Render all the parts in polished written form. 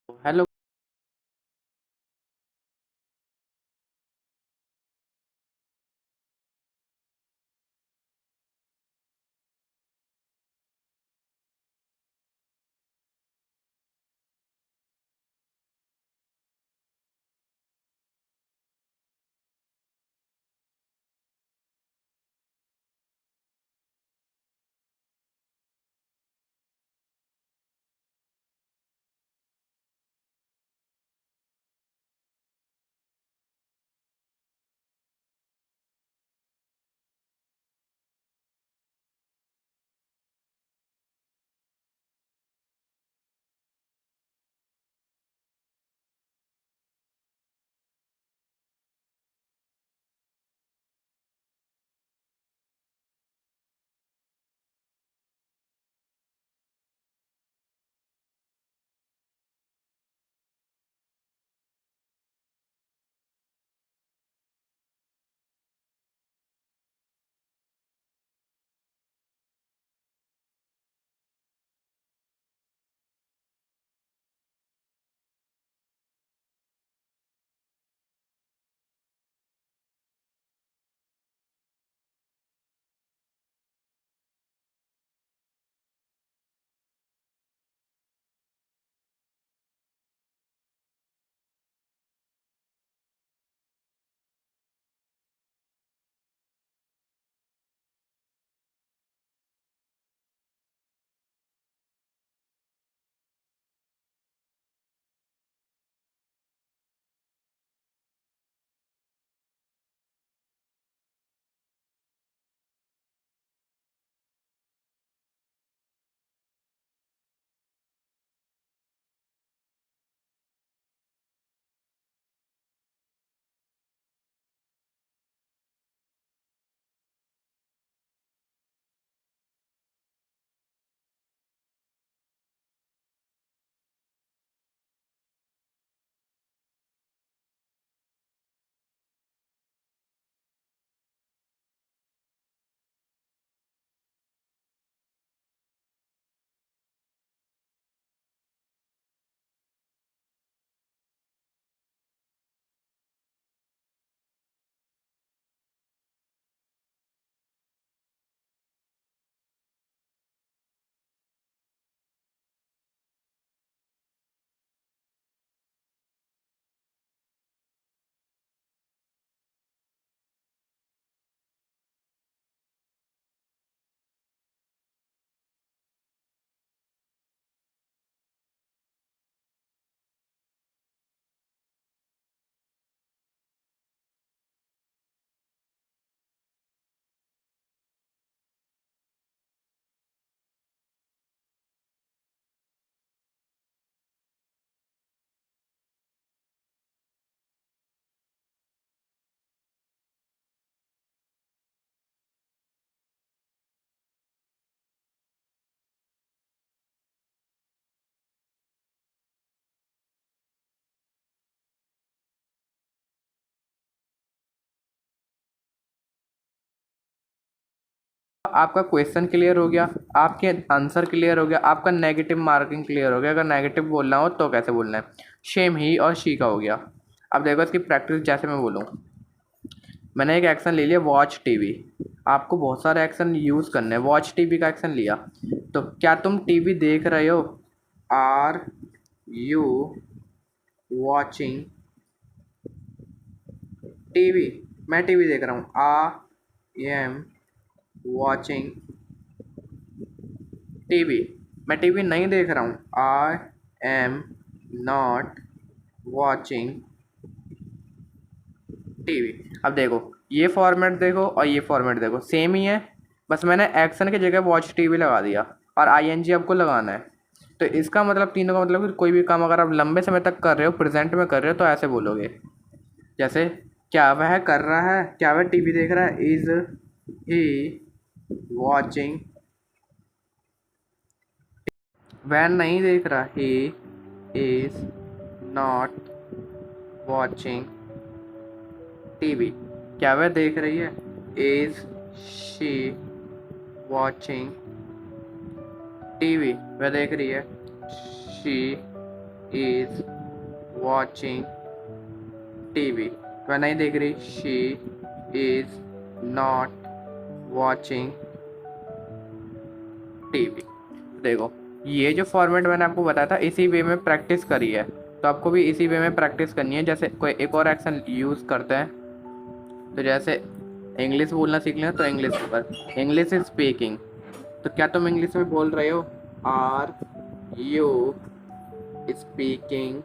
Hello. आपका question clear हो गया, आपके आंसर क्लियर हो गया, आपका नेगेटिव मार्किंग क्लियर हो गया। अगर नेगेटिव बोलना हो तो कैसे बोलना है। शेम ही और शी का हो गया। अब देखो इसकी प्रैक्टिस, जैसे मैं बोलूँ, मैंने एक एक्शन ले लिया वॉच टीवी। आपको बहुत सारे एक्शन यूज़ करने हैं। वॉच टीवी का एक्शन लिया, तो क्या तुम टीवी देख रहे हो? Are you watching TV? मैं टीवी देख रहा हूँ। I am watching TV. मैं टीवी नहीं देख रहा हूँ। I am not watching TV. अब देखो, ये फॉर्मेट देखो और ये फॉर्मेट देखो, सेम ही है। बस मैंने एक्शन की जगह वॉच टीवी लगा दिया और आईएनजी आपको लगाना है। तो इसका मतलब, तीनों का मतलब कि कोई भी काम अगर आप लंबे समय तक कर रहे हो, प्रेजेंट में कर रहे हो, तो ऐसे बोलोगे। जैसे, क्या वह कर रहा है, क्या वह टीवी देख रहा है? Is he watching? वह नहीं देख रहा। He is not watching TV. क्या वह देख रही है? Is she watching TV? वह देख रही है। She is watching TV. वह नहीं देख रही, she is not watching TV. देखो ये जो फॉर्मेट मैंने आपको बताया था इसी वे में प्रैक्टिस करी है, तो आपको भी इसी वे में प्रैक्टिस करनी है। जैसे कोई एक और एक्शन यूज़ करते हैं, तो जैसे इंग्लिश बोलना सीख लेना, तो इंग्लिश पर इंग्लिश इज स्पीकिंग, तो क्या तुम इंग्लिश में बोल रहे हो? Are you speaking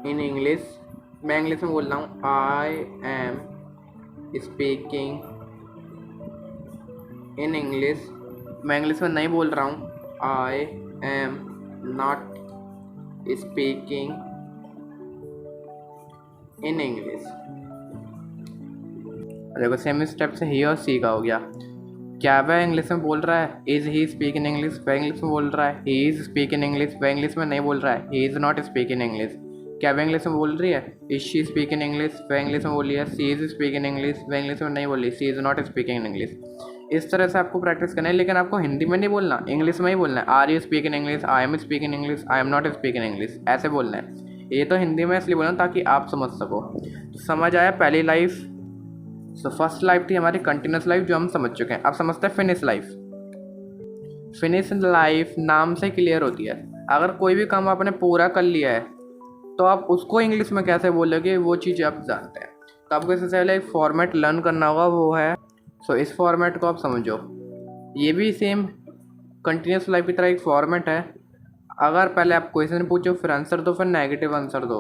in English? मैं इंग्लिश में बोल रहा हूँ, I am speaking in English. मैं इंग्लिश में नहीं बोल रहा हूँ, I am not speaking in English. देखो सेम स्टेप से ही और सी का हो गया। क्या वह इंग्लिश में बोल रहा है? Is he speak in English? वह इंग्लिश में बोल रहा है। He is speak in English? वह इंग्लिश में नहीं बोल रहा है। He is not speak in English. क्या वह इंग्लिश में बोल रही है? Is she speak in English? वह इंग्लिश में बोली है। She is speak in English? वह इंग्लिश में नहीं बोली। She is not speaking in English. इस तरह से आपको प्रैक्टिस करना है, लेकिन आपको हिंदी में नहीं बोलना, इंग्लिश में ही बोलना है। Are you speak in English? I am speak in English? I am not speak in English, ऐसे बोलना है। ये तो हिंदी में इसलिए बोलना ताकि आप समझ सको। तो समझ आया पहली लाइफ। सो फर्स्ट लाइफ थी हमारी कंटिन्यूस लाइफ, जो हम समझ चुके हैं। अब समझते हैं फिनिश लाइफ। फिनिश लाइफ नाम से क्लियर होती है। अगर कोई भी काम आपने पूरा कर लिया है तो आप उसको इंग्लिश में कैसे बोलोगे, वो चीज़ आप जानते हैं। तो आपको इससे पहले एक फॉर्मेट लर्न करना होगा, वो है, सो इस फॉर्मेट को आप समझो। ये भी सेम कंटिन्यूस लाइफ की तरह एक फॉर्मेट है। अगर पहले आप क्वेश्चन पूछो, फिर आंसर दो, फिर नेगेटिव आंसर दो।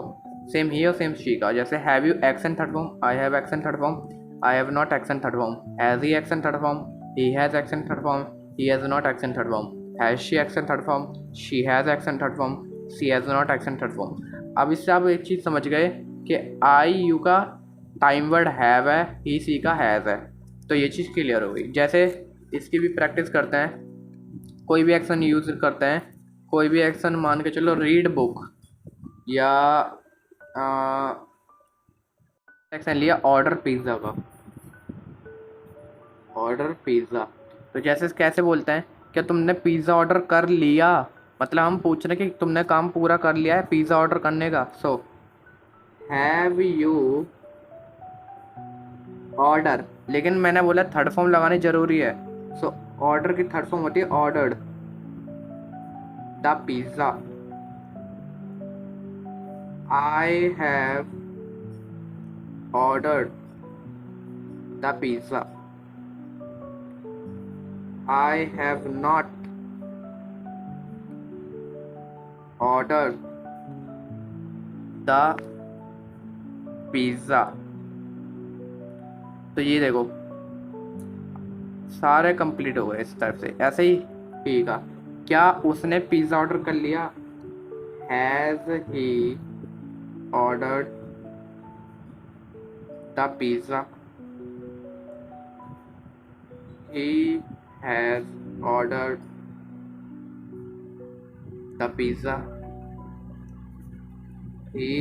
सेम ही और सेम शी का। जैसे have you action third form, I have action third form, I have not action third form. Has he action third form, he has action third form, he has not action third form. Has she action third form, she has action third form, she has not action third form. अब इससे आप एक चीज़ समझ गए कि आई you का time word have है, ही सी का हैज़ है, तो ये चीज़ क्लियर हो गई। जैसे इसकी भी प्रैक्टिस करते हैं, कोई भी एक्शन यूज़ करते हैं, कोई भी एक्शन मान के चलो रीड बुक, या एक्शन लिया ऑर्डर पिज़्ज़ा का, ऑर्डर पिज़्ज़ा। तो जैसे कैसे बोलते हैं, क्या तुमने पिज़्ज़ा ऑर्डर कर लिया? मतलब हम पूछ रहे हैं कि तुमने काम पूरा कर लिया है पिज़्ज़ा ऑर्डर करने का। सो हैव यू ऑर्डर, लेकिन मैंने बोला थर्ड फॉर्म लगानी ज़रूरी है। सो ऑर्डर की थर्ड फॉर्म होती है ordered the pizza. I have ordered the pizza. I have not ordered the pizza। तो ये देखो सारे कंप्लीट हो गए इस तरफ से। ऐसे ही ठीक है, क्या उसने पिज़्ज़ा ऑर्डर कर लिया? Has he ordered the pizza? He has ordered the pizza. He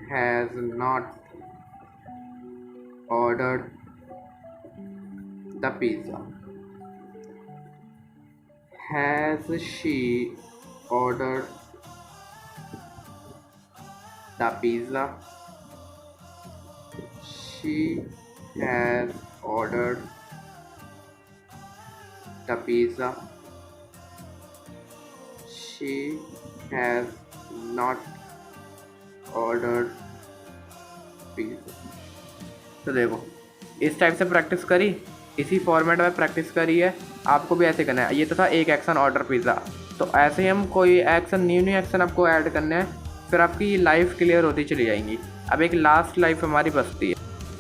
has not ordered the pizza. Has she ordered the pizza? She has ordered the pizza. She has not ordered pizza। तो देखो इस type से practice करी, इसी format में practice करी है। आपको भी ऐसे करना है। ये तो था एक एक्शन ऑर्डर पिज़्ज़ा। तो ऐसे ही हम कोई एक्शन न्यू एक्शन आपको ऐड करने हैं, फिर आपकी लाइफ क्लियर होती चली जाएंगी। अब एक लास्ट लाइफ हमारी बचती है।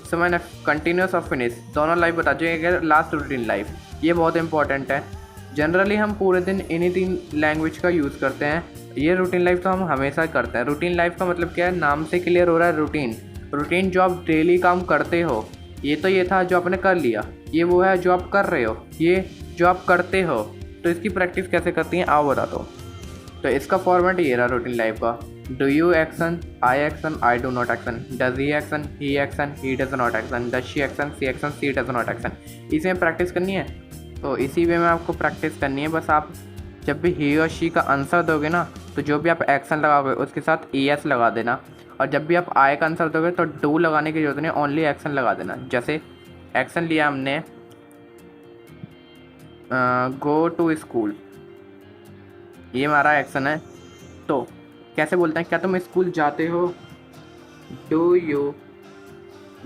सो मैंने कंटिन्यूस और फिनिश दोनों लाइफ बता चुके। लास्ट रूटीन लाइफ, ये बहुत इंपॉर्टेंट है। जनरली हम पूरे दिन इन्हीं 3 लैंग्वेज का यूज़ करते हैं। ये रूटीन लाइफ तो हम हमेशा करते हैं। रूटीन लाइफ का मतलब क्या है? नाम से क्लियर हो रहा है, रूटीन। रूटीन जो आप डेली काम करते हो। ये तो ये था जो आपने कर लिया, ये वो है जो आप कर रहे हो, ये जो आप करते हो। तो इसकी प्रैक्टिस कैसे करती हैं आओ बता दो। तो इसका फॉर्मेट ये रहा रूटीन लाइफ का। Do you action, I action, I do not action. Does he action, he does not action. Does she action, she does not action. इसी में प्रैक्टिस करनी है। तो इसी वे में आपको प्रैक्टिस करनी है। बस आप जब भी ही और शी का आंसर दोगे ना, तो जो भी आप एक्शन लगाओगे उसके साथ ES लगा देना। और जब भी आप आई का आंसर दोगे तो डू लगाने की जरूरत नहीं, ओनली एक्शन लगा देना। जैसे एक्शन लिया हमने गो टू स्कूल, ये हमारा एक्शन है। तो कैसे बोलते हैं, क्या तुम स्कूल जाते हो? Do you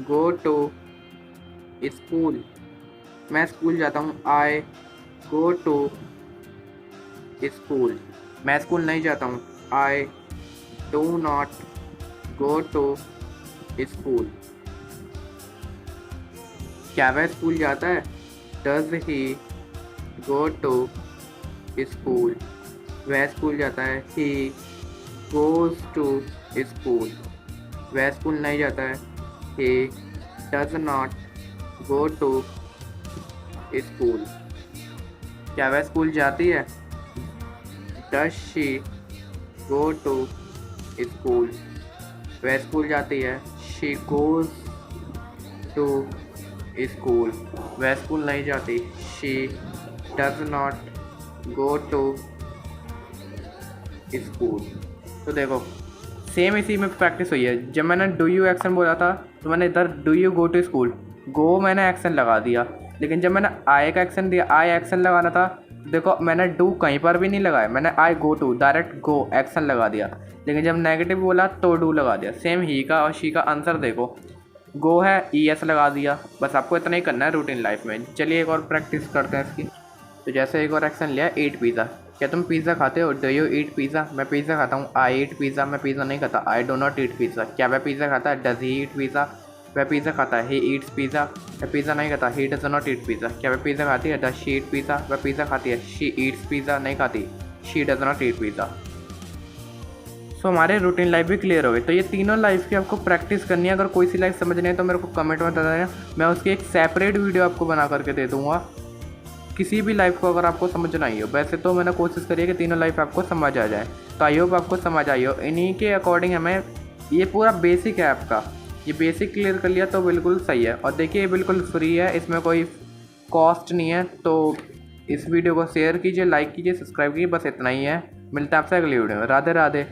go to school? मैं स्कूल जाता हूँ, आई गो टू स्कूल। मैं स्कूल नहीं जाता हूँ, I do not go to school. क्या वह स्कूल जाता है? Does he go to school? वह स्कूल जाता है, ही गोज टू स्कूल। वह स्कूल नहीं जाता है, he does not go to school. क्या वह स्कूल जाती है? Does she go to school? वह स्कूल जाती है, शी गोज टू स्कूल। वह स्कूल नहीं जाती, she does not go to school. तो देखो सेम इसी में प्रैक्टिस हुई है। जब मैंने डू यू एक्शन बोला था तो मैंने इधर do you go to school, go मैंने एक्शन लगा दिया। लेकिन जब मैंने आई का एक्शन दिया, आई एक्शन लगाना था, देखो मैंने डू कहीं पर भी नहीं लगाया, मैंने I go to direct go action लगा दिया। लेकिन जब नेगेटिव बोला तो डू लगा दिया। सेम ही का और शी का आंसर देखो, गो है, ES लगा दिया। बस आपको इतना ही करना है रूटीन लाइफ में। चलिए एक और प्रैक्टिस करते हैं इसकी। तो जैसे एक और एक्शन लिया, ईट पिज़्ज़ा। क्या तुम पिज़्ज़ा खाते हो? Do you eat pizza? मैं पिज़्ज़ा खाता हूँ, आई ईट पिज़्ज़ा। मैं पिज़्ज़ा नहीं खाता, I do not eat pizza. क्या वह पिज़्ज़ा खाता है? Does he eat pizza? वह पिज़्ज़ा खाता है, ही ईट्स पिज़्ज़ा। वह पिज़्ज़ा नहीं खाता, ही डज नॉट ईट पिज़्ज़ा। क्या वह पिज़्ज़ा खाती है? Does she eat pizza? वह पिज़्ज़ा खाती है, शी ईट्स पिज़्ज़ा। नहीं खाती, she does not eat pizza. सो हमारे रूटीन लाइफ भी क्लियर हो गई। तो ये तीनों लाइफ की आपको प्रैक्टिस करनी है। अगर कोई सी लाइफ समझ नहीं है तो मेरे को कमेंट में बता देना, मैं उसकी एक सेपरेट वीडियो आपको बना करके दे दूँगा। किसी भी लाइफ को अगर आपको समझना ही हो, वैसे तो मैंने कोशिश करी है कि तीनों लाइफ आपको समझ आ जाए। तो आई होप आपको समझ आई हो। इन्हीं के अकॉर्डिंग हमें, ये पूरा बेसिक है आपका, ये बेसिक क्लियर कर लिया तो बिल्कुल सही है। और देखिए ये बिल्कुल फ्री है, इसमें कोई कॉस्ट नहीं है। तो इस वीडियो को शेयर कीजिए, लाइक कीजिए, सब्सक्राइब कीजिए, बस इतना ही है। मिलता है आपसे अगली वीडियो में। राधे राधे।